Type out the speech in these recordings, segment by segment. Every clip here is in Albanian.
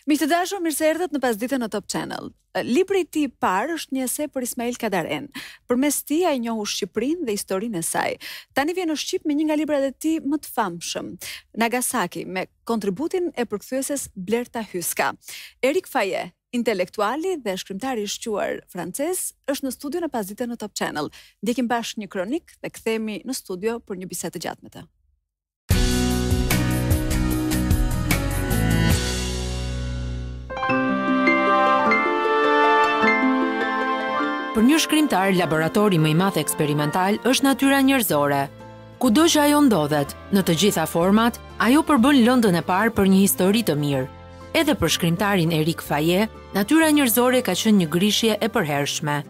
Miq të dashur, mirë se erdhët në Pasdite në Top Channel. Libri i tij i parë është një ese për Ismail Kadaren. Përmes tij ai njohu Shqipërinë dhe historinë e saj. Tani vjen në Shqip me një nga librat e tij më të famshëm, Nagasaki, me kontributin e përkthyeses Blerta Hyska. Erik Faye, intelektuali dhe shkrimtari i shquar francez, është në studion e Pasdite në Top Channel. Ndjekim bashkë një kronik dhe kthehemi në studio për një bisedë të gjatë me të. Për një shkrimtar, laboratori më i madh eksperimental është natyra njerëzore. Kudo që ajo ndodhet, në të gjitha format, ajo përbën lëndën e parë për një histori të mirë. Edhe për shkrimtarin Erik Faye, natyra njerëzore ka qenë një grishje e përhershme.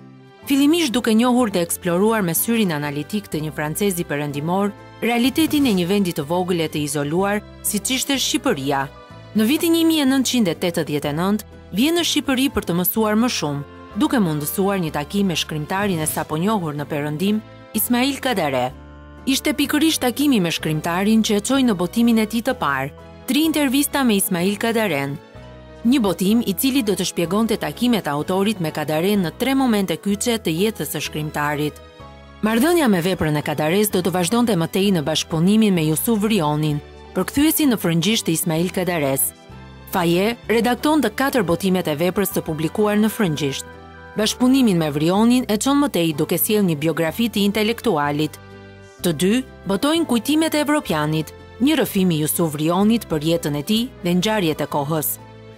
Fillimisht duke njohur dhe eksploruar me syrin analitik të një francezi perëndimor, realitetin e një vendi të vogël e të izoluar, siç ishte Shqipëria. Në vitin 1989, vjen në Shqipëri për të mësuar më shumë, duke mundësuar një takim me shkrimtarin e saponjohur në Perëndim, Ismail Kadare. Ishte pikërisht takimi me shkrimtarin që e çoi në botimin e tij të parë, 3 intervista me Ismail Kadaren. Një botim i cili do të shpjegonte takimet e autorit me Kadaren në 3 momente kyçe të jetës së shkrimtarit. Marrëdhënia me veprën e Kadares do të vazhdonte më tej në bashkëpunimin me Jusuf Vrionin, përkthyesin në frëngjisht të Ismail Kadares. Faye redakton të 4 botimet e veprës të publikuar në frëngjisht. Bashkëpunimin me Vrionin e çon më tej duke sjellë një biografi të intelektualit. Të dy botojnë Kujtimet e Evropianit, një rrëfim i Jusuf Vrionit për jetën e tij dhe ngjarjet e kohës.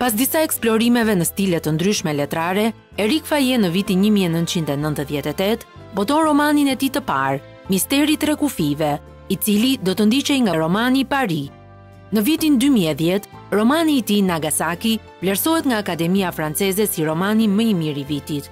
Pas disa eksplorimeve në stile të ndryshme letrare, Erik Faye në vitin 1998 boton romanin e tij të parë, Misteri i 3 kufive, i cili do të ndiqej nga romani Paris. Në vitin 2010, romani i tij Nagasaki vlerësohet nga Akademia Franceze si romani më i mirë i vitit.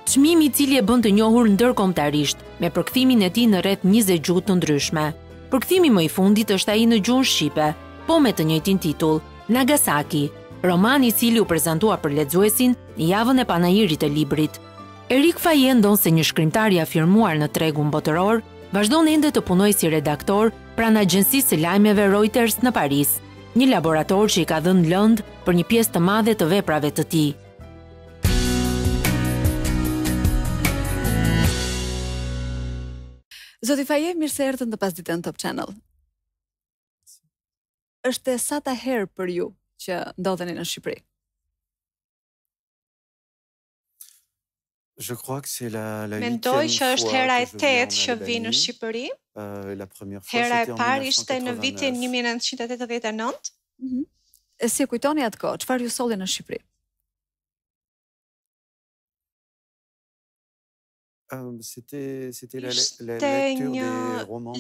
Çmimi i cili e bën të njohur ndërkombëtarisht, me përkthimin e tij në rreth 20 gjuhë të ndryshme. Përkthimi më i fundit është ai në gjuhën shqipe, po me të njëjtin titull, Nagasaki, roman i cili u prezantua për lexuesin në javën e panajirit të librit. Erik Faye, ndonse një shkrimtar i afirmuar në tregun botëror, vazhdon ende të punojë si redaktor pranë agjencisë së lajmeve Reuters në Paris, një laborator që i ka dhënë lëndë për një pjesë të madhe të veprave të tij. Zoti Faye, mirë se erdhët në Pasdite në Top Channel. Është e sata herë për ju që ndodheni në Shqipëri? Mendoj që është hera e 8 që vi në Shqipëri. Hera e parë ishte në vitin 1989. Si e kujtoni atë kohë? Çfarë ju solli në Shqipëri? Ishte një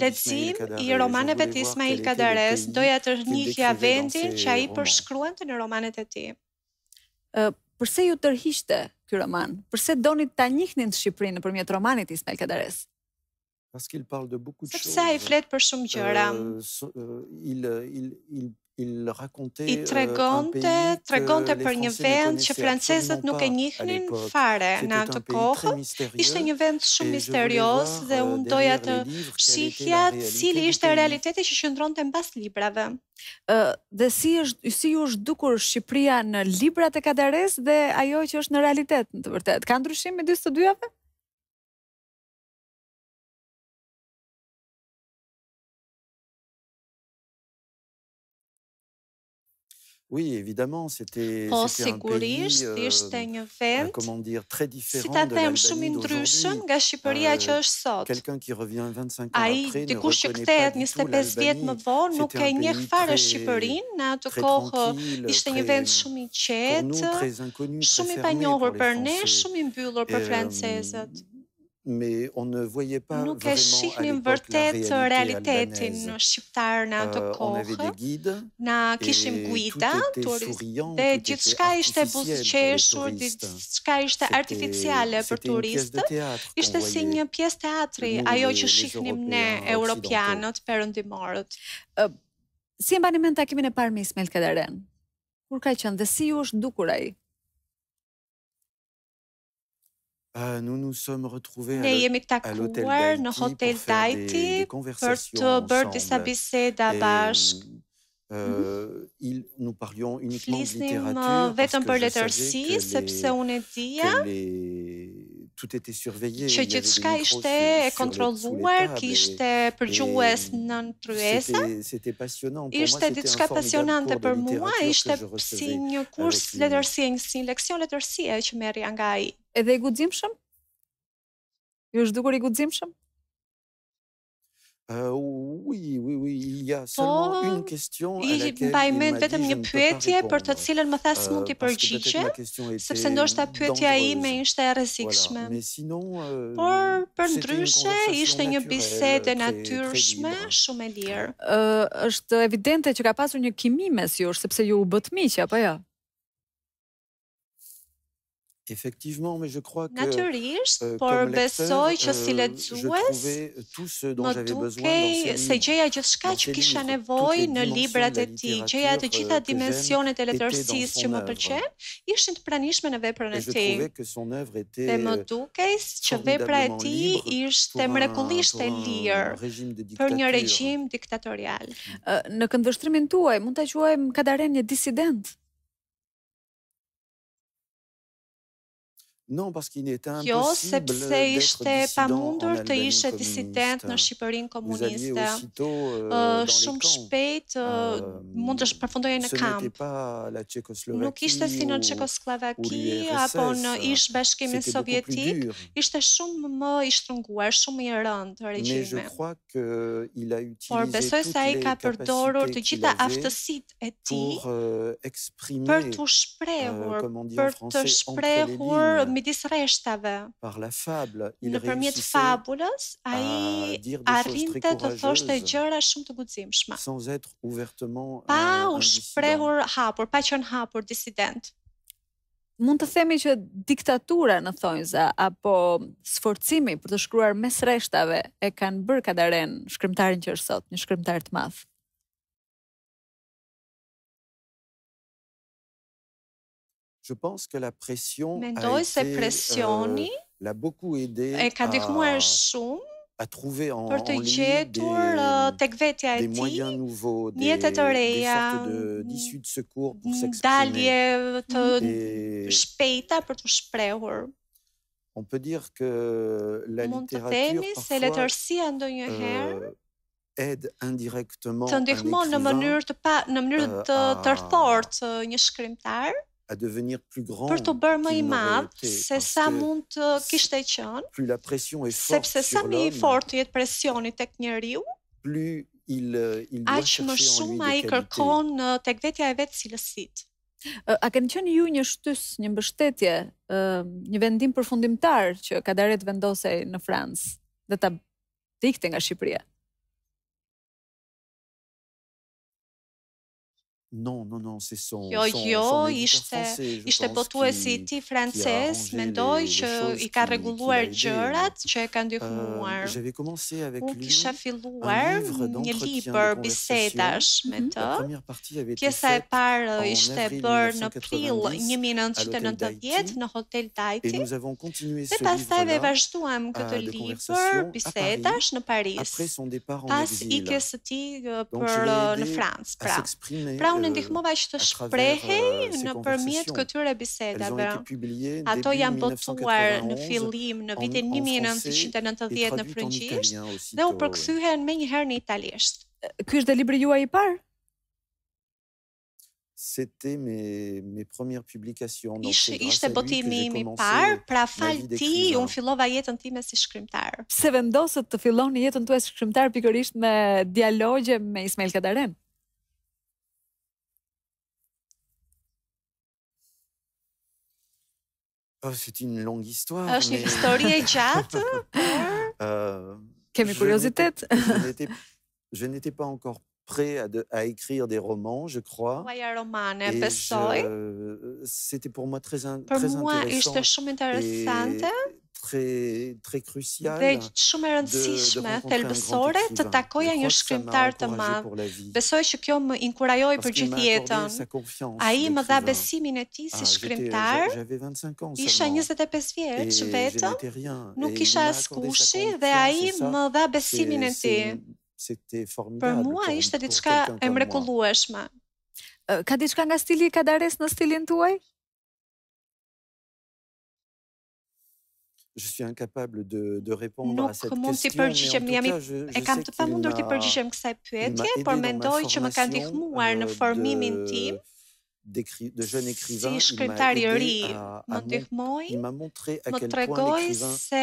lexim i romaneve të Ismail Kadares, doja të njihja vendin që ai përshkruante në romanet e tij. Përse ju tërhiqte ky roman? Përse doni ta njihnin Shqipërinë nëpërmjet romanit të Ismail Kadares? Sepse ai flet për shumë gjëra. I tregonte për një vend që francezët nuk e njihnin fare në atë kohë. Ishte një vend shumë misterioz dhe unë doja të shihja cili ishte realiteti që qëndronte mbas librave. Dhe si ju është dukur Shqipëria në librat e Kadares dhe ajo që është në realitet, në të vërtetë? Ka ndryshim midis të dyave? Po, sigurisht, ishte një vend, si ta them, shumë i ndryshëm nga Shqipëria që është sot. Ai, dikush që kthehet 25 vjet më vonë, nuk e njeh fare Shqipërinë. Në atë kohë ishte një vend shumë i qetë, shumë i panjohur për ne, shumë i mbyllur për francezët. Nuk e shihnim vërtet realitetin shqiptar në atë kohë. Na kishim guida, dhe gjithçka ishte buzëqeshur, gjithçka ishte artificiale për turistët. Ishte si një pjesë teatri, ajo që shihnim ne europianët, perëndimorët. Si e mbani mend takimin e parë me Ismail Kadaren? Kur ka qenë dhe si ju është ndukur ai? Ne jemi takuar në Hotel Dajti për të bërë disa biseda bashkë. Flisnim vetëm për letërsi, sepse unë e dija që gjithçka ishte e kontrolluar, kishte përgjues nën tryeza. Ishte diçka pasionante për mua, ishte si një kurs letërsie, si një leksion letërsie që merrja nga ai. Edhe i guximshëm? Ju është dukur i guximshëm? Mbaj mend vetëm një pyetje për të cilën më tha s'mund t'i përgjigje, sepse ndoshta pyetja ime ishte e rrezikshme. Por përndryshe ishte një bisedë e natyrshme, shumë e lirë. Është evidente që ka pasur një kimi mes jush, sepse ju u bët miq, apo jo? Natyrisht, por besoj që si lexues më dukej se gjeja gjithçka që kisha nevojë në librat e tij, gjeja të gjitha dimensionet e letërsisë që më pëlqen, ishin të pranishme në veprën e tij. Dhe më dukej që vepra e tij ishte mrekullisht e lirë për një regjim diktatorial. Në këndvështrimin tuaj, mund ta quajmë Kadaren një disident? Jo, sepse ishte pamundur të ishe disident në Shqipërinë komuniste. Shumë shpejt mund të përfundoje në kamp. Nuk ishte si në Çekoslovaki apo në ish Bashkimin Sovjetik, ishte shumë më i shtrënguar, shumë i rëndë regjimi. Por besoj se ai ka përdorur të gjitha aftësitë e tij për të shprehur, për të shprehur midis rreshtave. Nëpërmjet fabulës, ai arrinte të thoshte gjëra shumë të guximshme. Pa u shprehur hapur, pa qenë hapur disident. Mund të themi që diktatura në thonjza apo sforcimi për të shkruar mes rreshtave e kanë bërë Kadaren shkrimtarin që është sot, një shkrimtar të madh. Mendoj se presioni e ka ndihmuar shumë për të gjetur tek vetja e tij mjete të reja, dalje të shpejta për të shprehur. Mund të themi se letërsia ndonjëherë të ndihmon në mënyrë të tërthortë një shkrimtar për të bërë më i madh se sa mund të kishte qenë, sepse sa më i fortë jetë presioni tek njeriu, aq më shumë ai kërkon tek vetja e vet cilësitë. A keni qenë ju një shtys, një mbështetje, një vendim përfundimtar që Kadaret vendosej në Francë dhe ta ikte nga Shqipëria? Jo, ishte botuesi i tij francez, mendoj që i ka rregulluar gjërat që e ka ndihmuar. Unë kisha filluar një libër bisedash me të. Pjesa e parë ishte bërë në prill 1990 në Hotel Dajti dhe pastaj dhe vazhduam këtë libër bisedash në Paris, pas ikjes së tij në Francë. Pra unë ndihmova që të shprehej nëpërmjet këtyre bisedave. Ato janë botuar në fillim në vitin 1990 në frëngjisht dhe u përkthyhen menjëherë në italisht. Ky është libri juaj i parë? Ishte botimi im i parë, pra fal ti, unë fillova jetën time si shkrimtar. Pse vendosët të filloni jetën tuaj si shkrimtar pikërisht me dialogje me Ismail Kadaren? Është një histori e gjatë. Kemi kuriozitet. Je n'étais pas encore prêt à écrire des romans, je crois. Et c'était pour moi très intéressant. Për mua ishte shumë interesante. très crucial dhe shumë e rëndësishme, thelbësore, të takoja një shkrimtar të madh. Besoj që kjo më inkurajoi për gjithë jetën. Ai më dha besimin e tij si shkrimtar. Isha 25 vjeç vetëm, nuk kisha askushi dhe ai më dha besimin e tij. Për mua ishte diçka e mrekullueshme. Ka diçka nga stili i Kadares në stilin tuaj? Je suis incapable de répondre à cette question, mais en tout cas, je kam të pamundur të përgjigjem kësaj pyetje, por mendoj që më ka ndihmuar në formimin tim. De jeunes écrivains, si shkrimtar i ri më ndihmoi, më tregoi se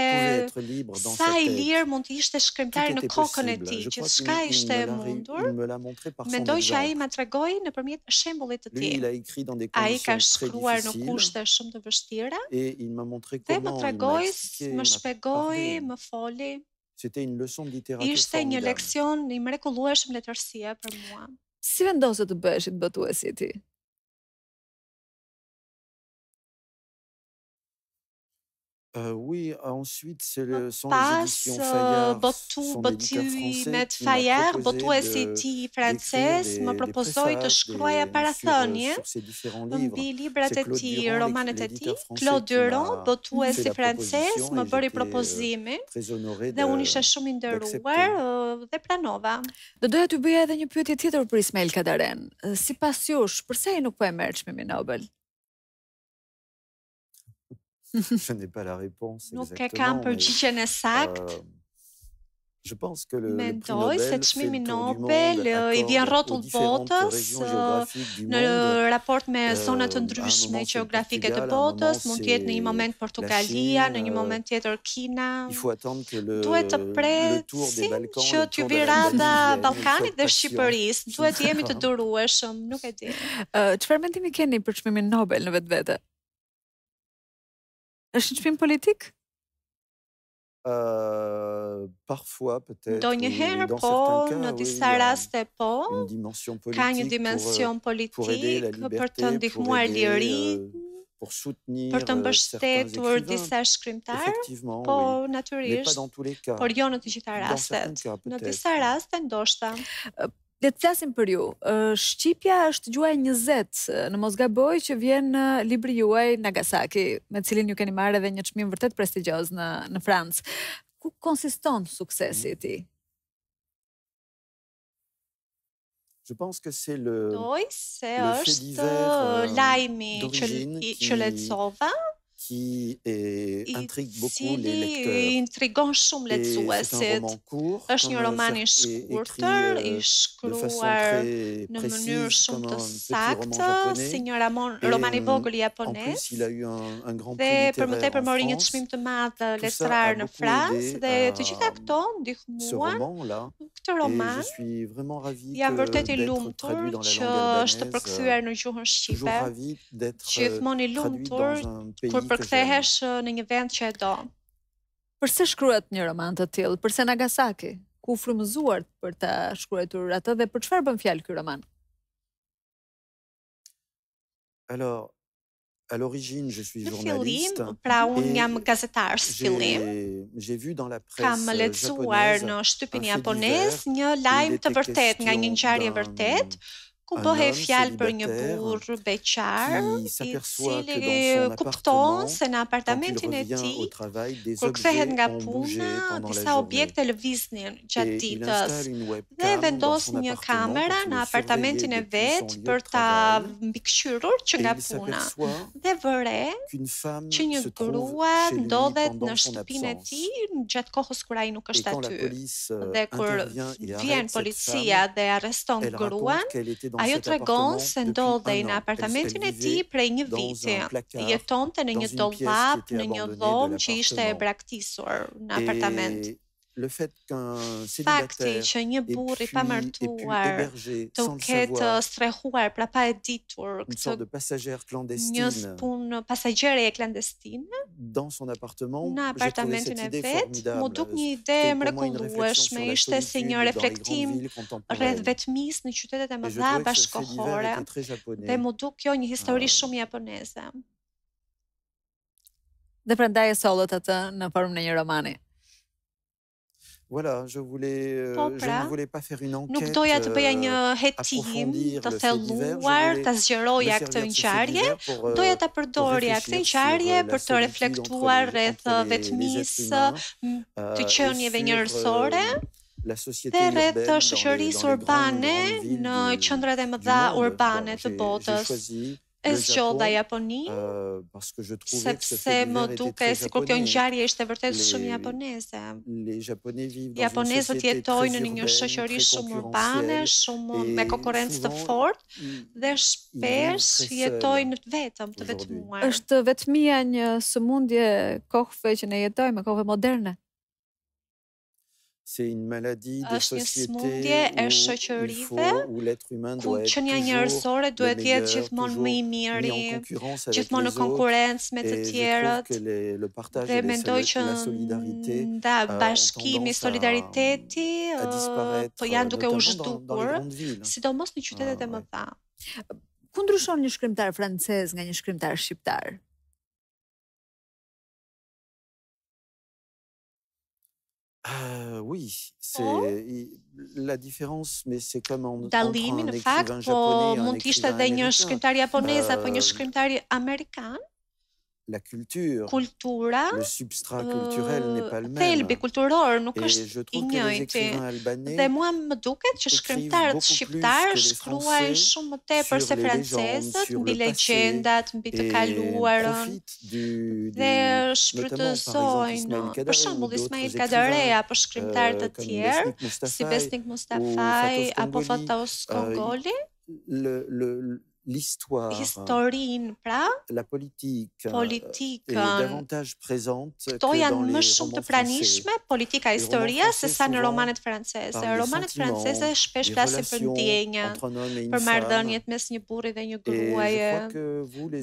sa i lirë mund të ishte shkrimtar në kokën e tij, gjithçka ishte e mundur. Mendoj që ai më tregoi nëpërmjet shembullit të tij. Ai ka shkruar në kushte shumë të vështira dhe më tregoi, më shpjegoi, më foli. Ishte një leksion i mrekullueshëm letërsie për mua. Si vendose të bëheshit botuesi i tij? Oui, ensuite sont les éditions Fayard, son éditeur français, botuesi i tij francez më propozoi të shkruaja parathënie mbi librat e tij, romanet e tij. Claude Durand, botuesi francez, më bëri propozimin dhe unë isha shumë i nderuar dhe pranova. Do doja t'ju bëja edhe një pyetje tjetër për Ismail Kadaren. Sipas jush, pse ai nuk po e merr çmimin Nobel? Je n'ai pas la réponse exactement. Nuk e kam përgjigjen e saktë. Je pense que le prix Nobel se çmimi Nobel I vjen rrotull botës në raport me zona të ndryshme gjeografike të botës, mund të jetë në një moment Portugalia, në një moment tjetër Kina. Duhet të presim që t'ju vi rradha Ballkanit dhe Shqipërisë, duhet jemi të durueshëm, nuk e di. Çfarë mendimi keni për çmimin Nobel në vetvete? Është një çmim politik? Parfois peut-être. Ndonjëherë po, në disa raste po, ka një dimension politik për të ndihmuar lirinë, për të mbështetur disa shkrimtar, po natyrisht, por jo në të gjitha rastet. Në disa raste ndoshta. Le të flasim për ju. Shqipja është gjuaja 20, në mos gaboj, që vjen libri juaj Nagasaki, me cilin ju keni marrë edhe një çmim vërtet prestigjioz në Francë. Ku konsiston suksesi I tij? Je pense que c'est le fait divers lajmi që lexova, qui intrigue beaucoup les lecteurs. Intrigon shumë lexuesit. Është një roman I shkurtër, I shkruar në mënyrë shumë të saktë, si një roman I vogël japonez. Dhe për më tepër mori një çmim të madh letrar në Francë dhe të gjitha këto ndihmuan këtë roman. Jam vërtet I lumtur që është përkthyer në gjuhën shqipe. Gjithmonë I lumtur kur përkthehesh në një vend që e do. Përse shkruhet një roman të tillë? Përse Nagasaki? Ku frymëzuar për ta shkruar atë dhe për çfarë bën fjalë ky roman? Alors, à l'origine, je suis journaliste. Pra unë jam gazetar së fillim. Kam lexuar në shtypin japonez një lajm të vërtet nga një ngjarje vërtet, ku bëhej fjalë për një burr beqar I cili kupton se në apartamentin e tij kur kthehet nga puna disa objekte lëviznin gjatë ditës dhe vendos një kamera në apartamentin e vet për ta mbikëqyrur që nga puna dhe vëre që një grua ndodhet në shtëpinë e tij gjatë kohës kur ai nuk është aty dhe kur vjen policia dhe arreston gruan. Ajo tregon se ndodhej në apartamentin e tij prej një viti. Jetonte në një dollap, në një dhomë që ishte e braktisur në apartament. Fakti që një burr I pamartuar të ketë strehuar pra pa e ditur një punë pasagere klandestine në apartamentin e vet, mu duk një ide mrekullueshme, ishte si një reflektim rreth vetmisë në qytetet e mëdha bashkëkohore dhe mu duk kjo një histori shumë japoneze. Dhe prandaj e sollët atë në formën e një romani. Voilà, je ne voulais pas faire une enquête, nuk doja të bëja një hetim të thelluar, ta zgjeroja këtë ngjarje, doja ta përdorja këtë ngjarje për të reflektuar rreth vetmisë, të qenieve njerëzore dhe rreth shoqërisë urbane në qendrat e mëdha urbane të botës. E zgjodha Japoni, sepse më duke sikur kjo ngjarje ishte vërtet shumë japoneze. Japonezët jetojnë në një shoqëri shumë urbane, shumë me konkurrencë të fortë dhe shpesh jetojnë vetëm, të vetmuar. Është vetmia një sëmundje kohëve që ne jetojmë, kohëve moderne? C'est une maladie de société ku qenia njerëzore duhet të jetë gjithmonë më i miri, gjithmonë në konkurrencë me të tjerët. Dhe mendoj që nda bashkimi, solidariteti po janë duke u zhdukur, sidomos në qytetet e mëdha. Ku ndryshon një shkrimtar francez nga një shkrimtar shqiptar? Oui, c'est la différence, mais c'est comme Dallimi në fakt, po mund të ishte edhe një shkrimtar japonez apo një shkrimtar amerikan. La culture, le substrat culturel n'est pas le même. Thelbi kulturor nuk është i njëjti. Dhe mua më duket që shkrimtarët shqiptar shkruajnë shumë më tepër se francezët, mbi legjendat, mbi të kaluarën. Dhe shfrytëzojnë, për shembull Ismail Kadare apo shkrimtarë të tjerë, si Besnik Mustafaj apo Fatos Kongoli. L'histoire, pra, la politique, est davantage présente këto janë më shumë të pranishme, politika e historia, se sa në romanet franceze. Romanet franceze shpesh flasin për ndjenjat, për marrëdhëniet mes një burri dhe një gruaje.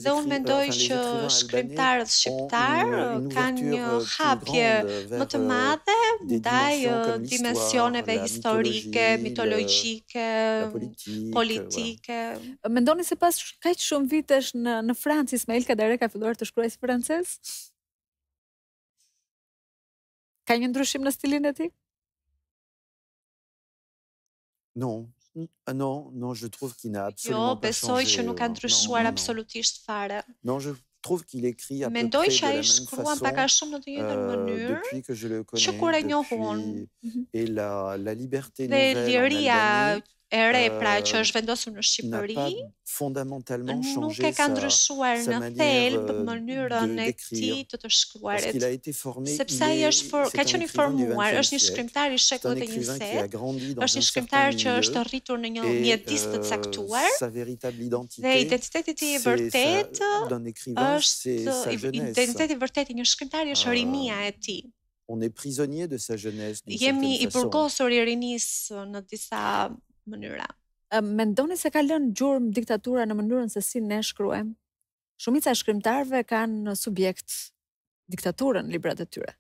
Dhe unë mendoj që shkrimtarët shqiptar kanë një hapje më të madhe ndaj dimensioneve historike, mitologjike, politike. Mendoni se pas kaq shumë vitesh në Francë, Ismail Kadare ka filluar të shkruajë si francez? Ka një ndryshim në stilin e tij? Non, je trouve qu'il n'a absolument pas changé. Jo, besoj që nuk ka ndryshuar absolutisht fare. Non, je trouve qu'il écrit à peu près Mendoj de që la ai même shkruan façon pak a shumë në të njëjtën mënyrë, depuis que je le connais, që kur e njohun. Et la liberté Dhe nouvelle en liria Albanie e re pra që është vendosur në Shqipëri, nuk e ka ndryshuar në thelb mënyrën e tij të shkruarit. Sepse ai ka qenë i formuar, është një shkrimtar i shekullit e 20, është një shkrimtar që është rritur në një mjedis të caktuar, dhe identiteti i tij i vërtet është identiteti i vërtet i një shkrimtari është rinia e tij. On est prisonnier de sa jeunesse. Jemi i burgosur i rinisë në disa mënyra. Mendoni se ka lënë gjurmë diktatura në mënyrën se si ne shkruajmë? Shumica e shkrimtarëve kanë subjekt diktaturën në librat e tyre.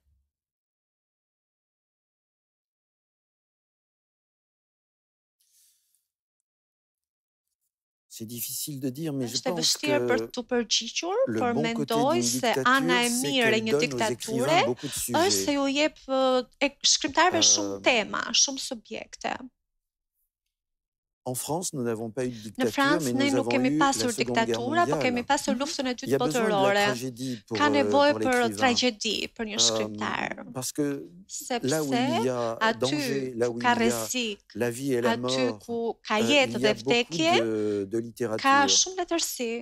C'est difficile de dire, mais je pense que vështirë për të përgjigjur, por mendoj se ana e mirë e një diktature është se ju jep shkrimtarëve shumë tema, shumë subjekte. En France, nous n'avons pas eu de Në dictature, Francë mais ne nous nuk avons kemi eu la pasur Seconde Guerre diktatura, por kemi mondiale. pasur luftën e Il y dytë a besoin de la botërore. tragédie pour Ka nevojë për l'écrivain. tragjedi për një shkrimtar. Parce que là où Sepse il y a danger, là où ka il y a rrezik, la vie et la aty mort, ku ka il jetë y dhe a vdekje, beaucoup de ka littérature. shumë letërsi.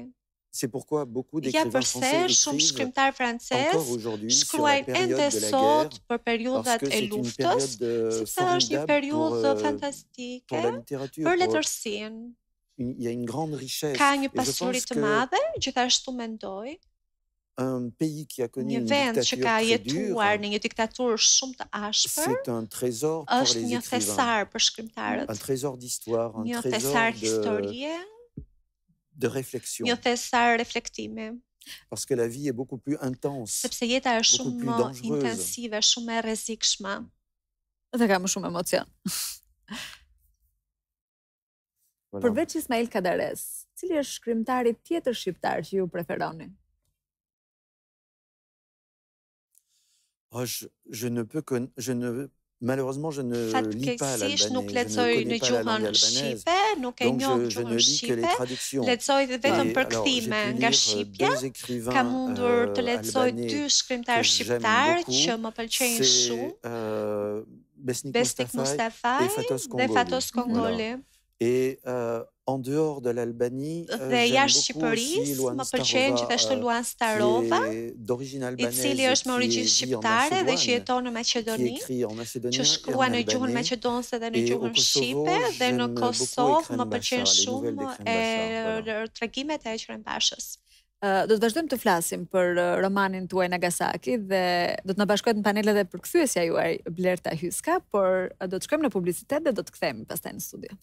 C'est pourquoi beaucoup Ja d'écrivains përse français shumë écrivent shkrimtar francez encore aujourd'hui sur la shkruajnë période ende de la sot guerre, për periudhat parce que e c'est une luftës, période sepse është një formidable periudhë pour fantastike la littérature. për letërsinë. Il y a une grande richesse. Ka një Et je pasuri pense të que madhe, gjithashtu mendoj, un pays qui a connu një une vend që dictature ka très dure, jetuar në një diktaturë shumë të ashpër, c'est un trésor pour është les një écrivains. thesar për shkrimtarët, Un trésor d'histoire, un një trésor thesar historie, de réflexion. një thesar reflektimi, Parce que la vie est beaucoup plus intense. sepse jeta është Beaucoup shumë plus më dangereuse. intensive, shumë e rrezikshme. Dhe ka më shumë emocion. Voilà. Përveç Ismail Kadares, cili është shkrimtari tjetër shqiptar që ju preferoni? Malheureusement, je ne lis pas l'albanais. Nuk lexoj në gjuhën shqipe, nuk e njoh gjuhën shqipe. Lexoj vetëm përkthime nga shqipja. Kam mundur të lexoj 2 shkrimtar shqiptar që më pëlqejnë shumë. Besnik Mustafaj dhe Fatos Kongoli. Et en dehors de l'Albanie, j'aime beaucoup aussi Luan Starova, i cili është me origjinë shqiptare dhe që jeton në Maqedoni, që shkruan në gjuhën maqedonse dhe në gjuhën shqipe, dhe në Kosovë më pëlqen shumë tregimet e Ekrem Bashës. Do të vazhdojmë të flasim për romanin tuaj Nagasaki dhe do të na bashkohet në panelet e përkthyesja juaj Blerta Hyska, por do të shkojmë në publicitet dhe do të kthehemi pastaj në studio.